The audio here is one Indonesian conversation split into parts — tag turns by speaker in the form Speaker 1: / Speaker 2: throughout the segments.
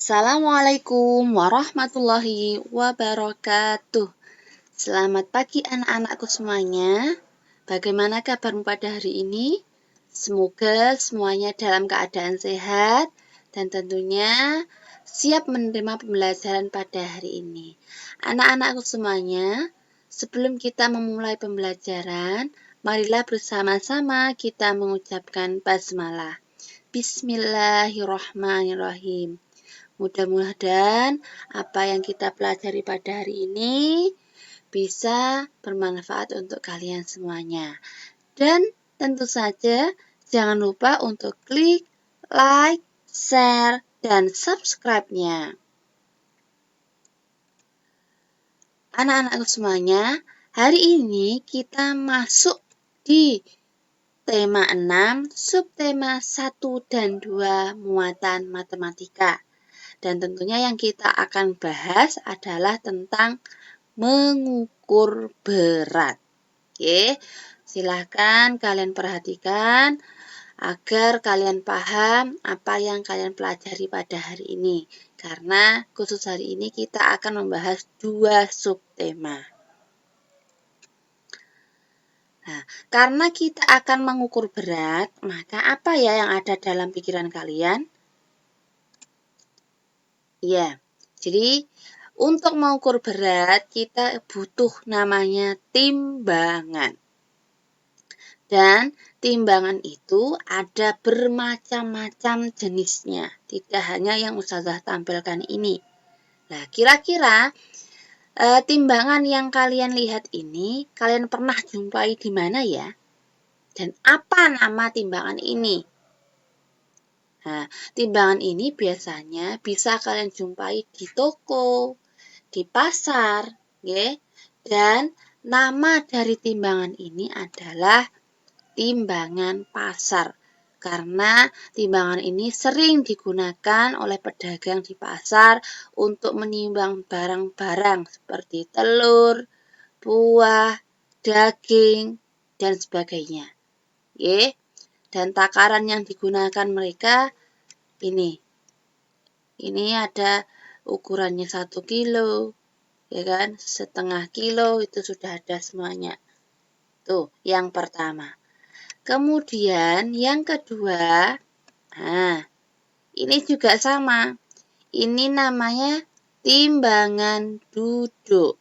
Speaker 1: Assalamualaikum warahmatullahi wabarakatuh. Selamat pagi anak-anakku semuanya. Bagaimana kabarmu pada hari ini? Semoga semuanya dalam keadaan sehat dan tentunya siap menerima pembelajaran pada hari ini. Anak-anakku semuanya, sebelum kita memulai pembelajaran, marilah bersama-sama kita mengucapkan basmalah. Bismillahirrahmanirrahim. Mudah-mudahan apa yang kita pelajari pada hari ini bisa bermanfaat untuk kalian semuanya. Dan tentu saja jangan lupa untuk klik like, share, dan subscribe-nya. Anak-anakku semuanya, hari ini kita masuk di tema 6, subtema 1 dan 2 muatan matematika. Dan tentunya yang kita akan bahas adalah tentang mengukur berat. Oke, silahkan kalian perhatikan agar kalian paham apa yang kalian pelajari pada hari ini. Karena khusus hari ini kita akan membahas 2 subtema. Nah, karena kita akan mengukur berat, maka apa ya yang ada dalam pikiran kalian? Ya, jadi untuk mengukur berat kita butuh namanya timbangan. Dan timbangan itu ada bermacam-macam jenisnya, tidak hanya yang Ustazah tampilkan ini. Nah, kira-kira timbangan yang kalian lihat ini, kalian pernah jumpai di mana ya? Dan apa nama timbangan ini? Nah, timbangan ini biasanya bisa kalian jumpai di toko, di pasar, ya. Dan nama dari timbangan ini adalah timbangan pasar. Karena timbangan ini sering digunakan oleh pedagang di pasar untuk menimbang barang-barang seperti telur, buah, daging, dan sebagainya. Ya. Dan takaran yang digunakan mereka ini ada ukurannya 1 kilo, ya kan, setengah kilo itu sudah ada semuanya. Tuh, yang pertama. Kemudian yang kedua, nah, ini juga sama. Ini namanya timbangan duduk.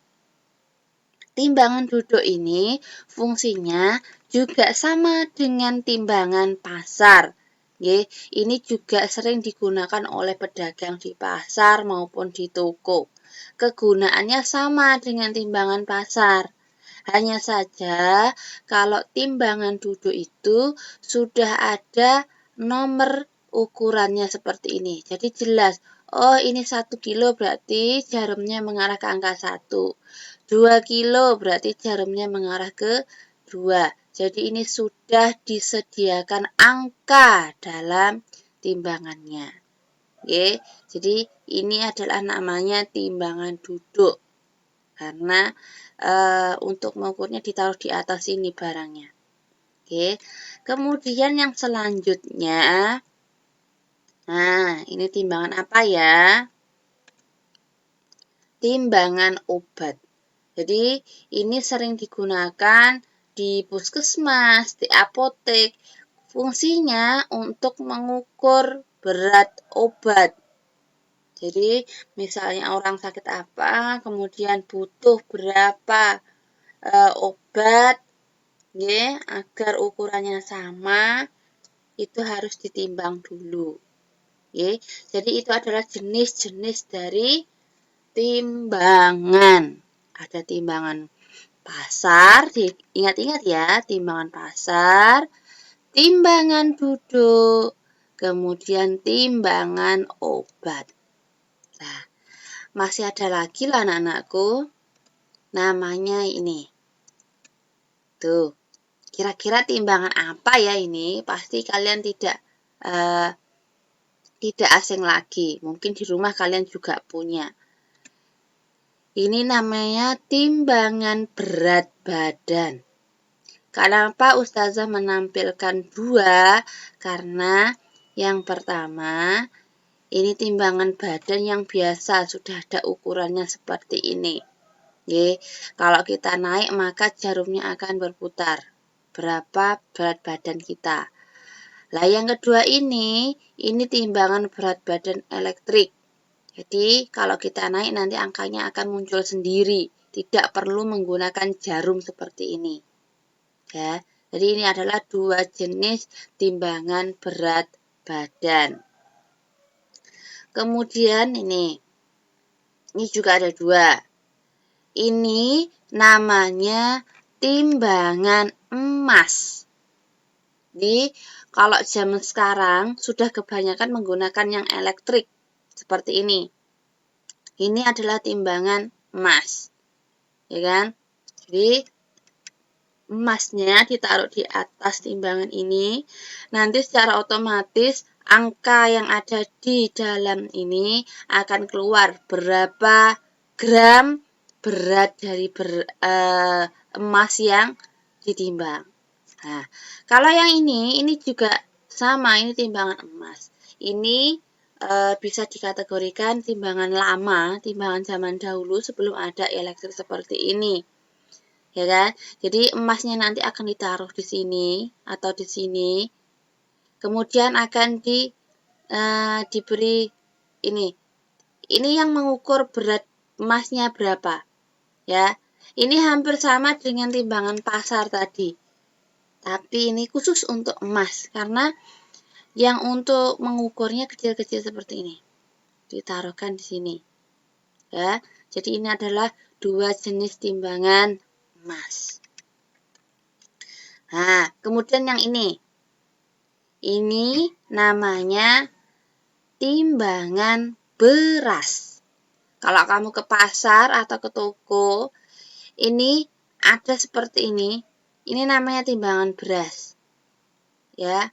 Speaker 1: Timbangan duduk ini fungsinya juga sama dengan timbangan pasar. Ini juga sering digunakan oleh pedagang di pasar maupun di toko. Kegunaannya sama dengan timbangan pasar. Hanya saja kalau timbangan duduk itu sudah ada nomor ukurannya seperti ini. Jadi jelas, oh ini 1 kilo berarti jarumnya mengarah ke angka 1. 2 kilo berarti jarumnya mengarah ke 2. Jadi ini sudah disediakan angka dalam timbangannya. Oke, jadi ini adalah namanya timbangan duduk. Karena untuk mengukurnya ditaruh di atas ini barangnya. Oke, kemudian yang selanjutnya, nah ini timbangan apa ya? Timbangan obat. Jadi ini sering digunakan di puskesmas, di apotek. Fungsinya untuk mengukur berat obat. Jadi misalnya orang sakit apa, kemudian butuh berapa obat, ya, agar ukurannya sama, itu harus ditimbang dulu. Ya. Jadi itu adalah jenis-jenis dari timbangan. Ada timbangan pasar, ingat-ingat ya, timbangan pasar, timbangan duduk, kemudian timbangan obat. Nah, masih ada lagi lah anak-anakku, namanya ini. Tuh, kira-kira timbangan apa ya ini? Pasti kalian tidak asing lagi. Mungkin di rumah kalian juga punya. Ini namanya timbangan berat badan. Kenapa Ustazah menampilkan 2? Karena yang pertama, Ini timbangan badan yang biasa, sudah ada ukurannya seperti ini. Oke, kalau kita naik maka jarumnya akan berputar. Berapa berat badan kita. Lah yang kedua ini timbangan berat badan elektrik. Jadi kalau kita naik nanti angkanya akan muncul sendiri. Tidak perlu menggunakan jarum seperti ini. Ya, jadi ini adalah dua jenis timbangan berat badan. Kemudian ini juga ada dua. Ini namanya timbangan emas. Jadi kalau zaman sekarang sudah kebanyakan menggunakan yang elektrik seperti ini. Ini adalah timbangan emas. Ya kan? Jadi emasnya ditaruh di atas timbangan ini. Nanti secara otomatis angka yang ada di dalam ini akan keluar berapa gram berat dari emas yang ditimbang. Nah, kalau yang ini juga sama, ini timbangan emas. Ini bisa dikategorikan timbangan lama, timbangan zaman dahulu sebelum ada elektrik seperti ini. Ya kan? Jadi emasnya nanti akan ditaruh di sini atau di sini. Kemudian akan diberi ini. Ini yang mengukur berat emasnya berapa. Ya. Ini hampir sama dengan timbangan pasar tadi. Tapi ini khusus untuk emas karena yang untuk mengukurnya kecil-kecil seperti ini. Ditaruhkan di sini. Ya. Jadi ini adalah dua jenis timbangan emas. Nah, kemudian yang ini. Ini namanya timbangan beras. Kalau kamu ke pasar atau ke toko, ini ada seperti ini. Ini namanya timbangan beras. Ya.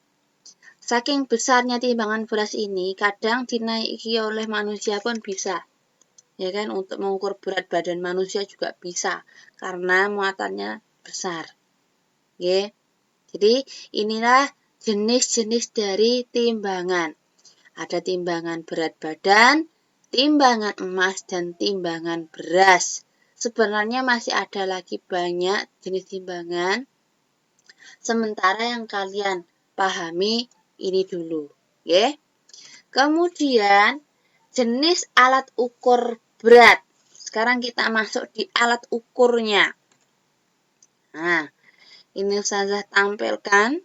Speaker 1: Saking besarnya timbangan beras ini, kadang dinaiki oleh manusia pun bisa. Ya kan, untuk mengukur berat badan manusia juga bisa karena muatannya besar. Oke. Jadi inilah jenis-jenis dari timbangan. Ada timbangan berat badan, timbangan emas, dan timbangan beras. Sebenarnya masih ada lagi banyak jenis timbangan. Sementara yang kalian pahami ini dulu. Ya. Kemudian jenis alat ukur berat. Sekarang kita masuk di alat ukurnya. Nah, ini Ustazah tampilkan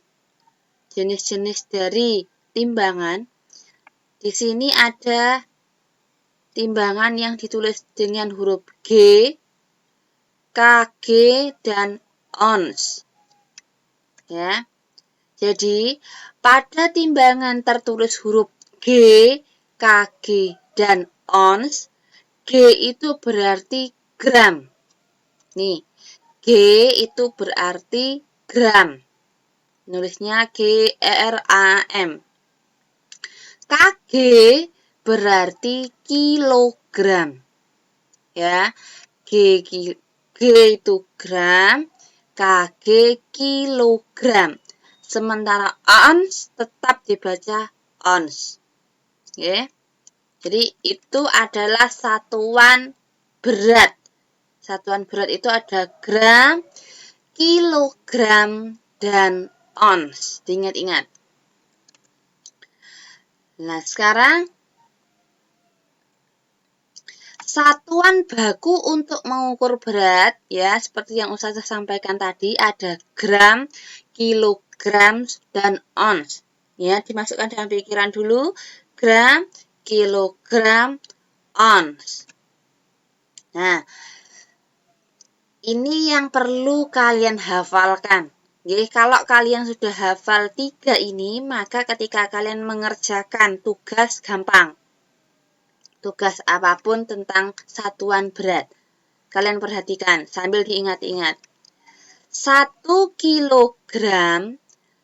Speaker 1: jenis-jenis dari timbangan. Di sini ada timbangan yang ditulis dengan huruf G, kg, dan ons. Ya. Jadi, pada timbangan tertulis huruf G, kg, dan ons, G itu berarti gram. Nih, G itu berarti gram. Nulisnya GRAM. Kg berarti kilogram. Ya. G itu gram, kg kilogram. Sementara ons tetap dibaca ons. Ya. Jadi itu adalah satuan berat. Satuan berat itu ada gram, kilogram, dan ons. Diingat-ingat. Nah, sekarang satuan baku untuk mengukur berat, ya, seperti yang Ustazah sampaikan tadi, ada gram, kilogram, dan ons. Ya, dimasukkan dalam pikiran dulu, gram, kilogram, ons. Nah, ini yang perlu kalian hafalkan. Jadi kalau kalian sudah hafal 3 ini, maka ketika kalian mengerjakan tugas gampang. Tugas apapun tentang satuan berat. Kalian perhatikan sambil diingat-ingat. 1 kilogram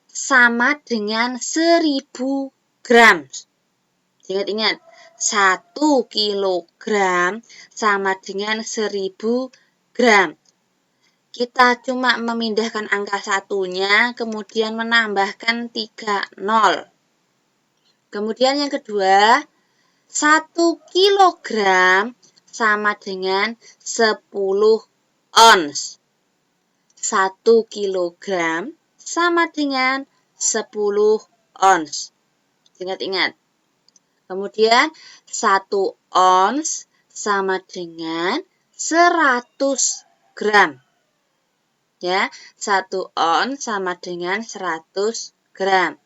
Speaker 1: sama dengan 1000 gram. Ingat-ingat, 1 kilogram sama dengan 1000 gram. Kita cuma memindahkan angka satunya, kemudian menambahkan 3 nol. Kemudian yang kedua, 1 kilogram sama dengan 10 ons. 1 kilogram sama dengan 10 ons. Ingat-ingat. Kemudian 1 ons sama dengan 100 gram. Ya, 1 ons sama dengan 100 gram.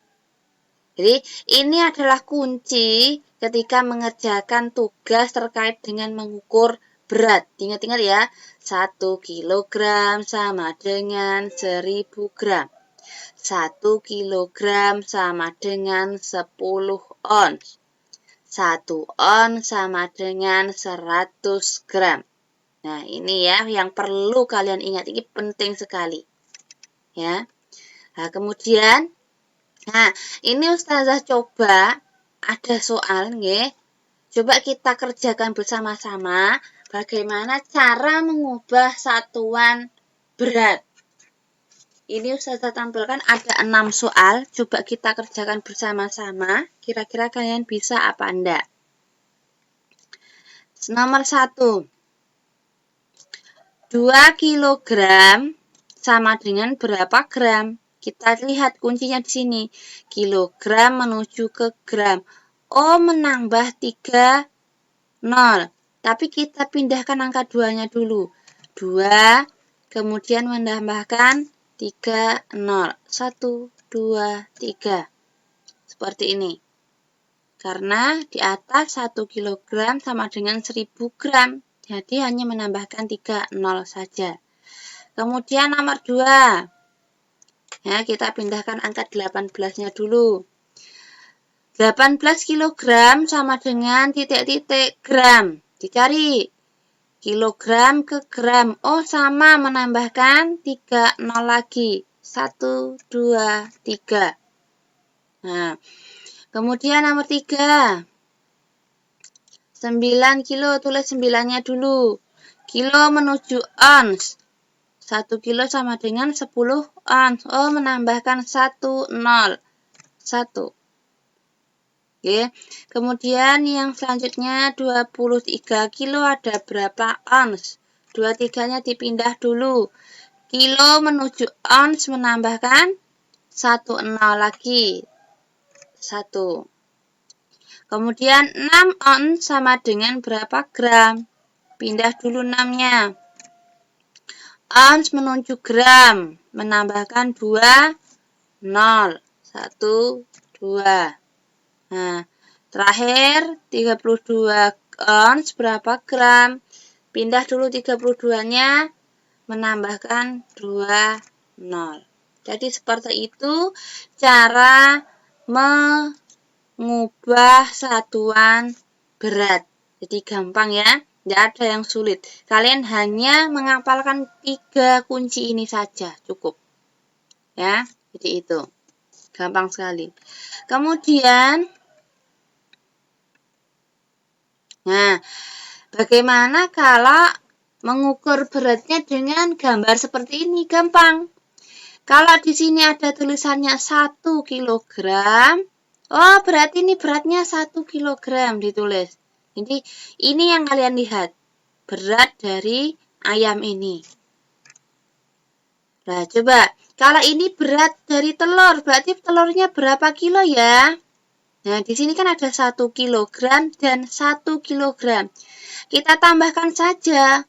Speaker 1: Jadi, ini adalah kunci ketika mengerjakan tugas terkait dengan mengukur berat. Ingat-ingat ya, 1 kilogram sama dengan 1000 gram. 1 kilogram sama dengan 10 ons. 1 ons sama dengan 100 gram. Nah, ini ya yang perlu kalian ingat. Ini penting sekali. Ya. Nah, kemudian, ini Ustazah coba ada soal, nggih. Coba kita kerjakan bersama-sama bagaimana cara mengubah satuan berat. Ini Ustazah tampilkan ada 6 soal. Coba kita kerjakan bersama-sama. Kira-kira kalian bisa apa enggak? Nomor 1. 2 kilogram sama dengan berapa gram? Kita lihat kuncinya di sini. Kilogram menuju ke gram. Oh, menambah 3 0. Tapi kita pindahkan angka 2-nya dulu. 2, kemudian menambahkan 3 0. 1, 2, 3. Seperti ini. Karena di atas 1 kilogram sama dengan 1000 gram. Jadi hanya menambahkan 3 0 saja. Kemudian nomor 2. Ya, kita pindahkan angka 18-nya dulu. 18 kilogram sama dengan titik-titik gram. Dicari. Kilogram ke gram. Oh, sama menambahkan 3 0 lagi. 1, 2, 3. Nah, kemudian nomor 3. 9 kilo, tulis 9-nya dulu. Kilo menuju ons. 1 kilo sama dengan 10 ons. Oh, menambahkan 1 0. 1. Oke. Kemudian yang selanjutnya 23 kilo ada berapa ons? 23-nya dipindah dulu. Kilo menuju ons menambahkan 1 0 lagi. 1. Kemudian 6 ons sama dengan berapa gram? Pindah dulu 6-nya. Ons menuju gram. Menambahkan 2, 0. 1, 2. Nah, terakhir 32 ons berapa gram? Pindah dulu 32-nya. Menambahkan 2, 0. Jadi seperti itu cara mengubah satuan berat. Jadi gampang ya, tidak ada yang sulit. Kalian hanya menghafalkan 3 kunci ini saja, cukup. Ya, jadi itu. Gampang sekali. Kemudian, bagaimana kalau mengukur beratnya dengan gambar seperti ini? Gampang. Kalau di sini ada tulisannya 1 kilogram, oh, berarti ini beratnya 1 kilogram ditulis. Jadi, ini yang kalian lihat. Berat dari ayam ini. Nah, coba. Kalau ini berat dari telur, berarti telurnya berapa kilo ya? Nah, di sini kan ada 1 kilogram dan 1 kilogram. Kita tambahkan saja.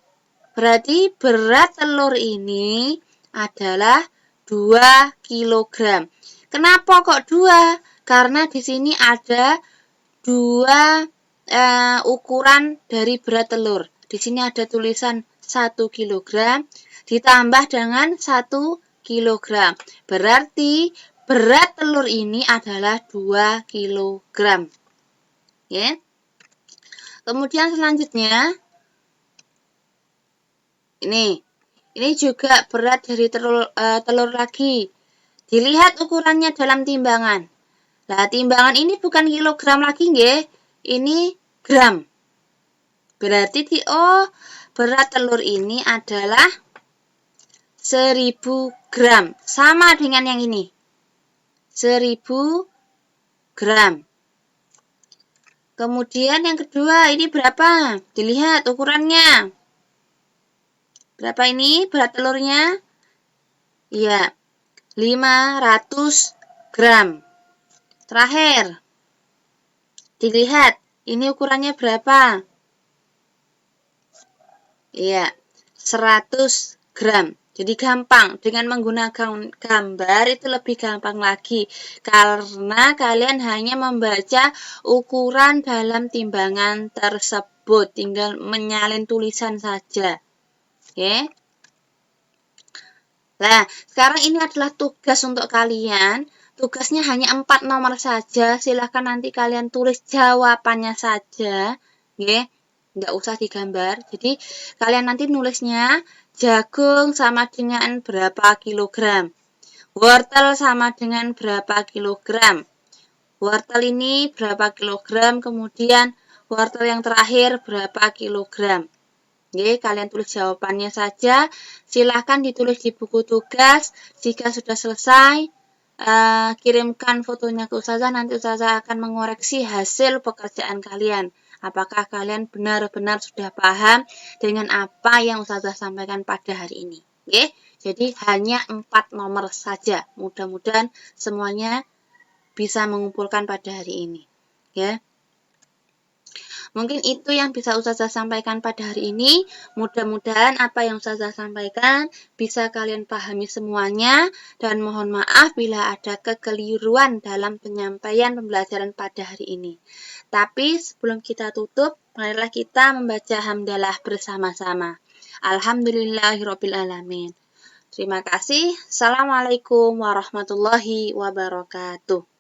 Speaker 1: Berarti berat telur ini adalah 2 kilogram. Kenapa kok 2? Karena di sini ada 2 ukuran dari berat telur. Di sini ada tulisan 1 kilogram ditambah dengan 1 kilogram. Berarti berat telur ini adalah 2 kilogram. Ya. Kemudian selanjutnya, ini juga berat dari telur lagi. Dilihat ukurannya dalam timbangan. Nah, timbangan ini bukan kilogram lagi, nggih. Ini gram. Berarti berat telur ini adalah 1000 gram. Sama dengan yang ini. 1000 gram. Kemudian yang kedua, ini berapa? Dilihat ukurannya. Berapa ini berat telurnya? Iya, 500 gram. Terakhir, dilihat, ini ukurannya berapa? Iya, 100 gram. Jadi gampang, dengan menggunakan gambar itu lebih gampang lagi. Karena kalian hanya membaca ukuran dalam timbangan tersebut. Tinggal menyalin tulisan saja. Oke. Nah, sekarang ini adalah tugas untuk kalian. Tugasnya hanya 4 nomor saja. Silahkan nanti kalian tulis jawabannya saja. Oke. Nggak usah digambar. Jadi kalian nanti nulisnya jagung sama dengan berapa kilogram. Wortel sama dengan berapa kilogram. Wortel ini berapa kilogram. Kemudian wortel yang terakhir berapa kilogram. Oke, kalian tulis jawabannya saja. Silahkan ditulis di buku tugas. Jika sudah selesai, kirimkan fotonya ke Ustazah. Nanti Ustazah akan mengoreksi hasil pekerjaan kalian. Apakah kalian benar-benar sudah paham dengan apa yang Ustazah sampaikan pada hari ini. Oke, jadi hanya 4 nomor saja. Mudah-mudahan semuanya bisa mengumpulkan pada hari ini. Ya. Mungkin itu yang bisa Ustazah sampaikan pada hari ini. Mudah-mudahan apa yang Ustazah sampaikan bisa kalian pahami semuanya. Dan mohon maaf bila ada kekeliruan dalam penyampaian pembelajaran pada hari ini. Tapi sebelum kita tutup, marilah kita membaca hamdalah bersama-sama. Alhamdulillahirrabbilalamin. Terima kasih. Assalamualaikum warahmatullahi wabarakatuh.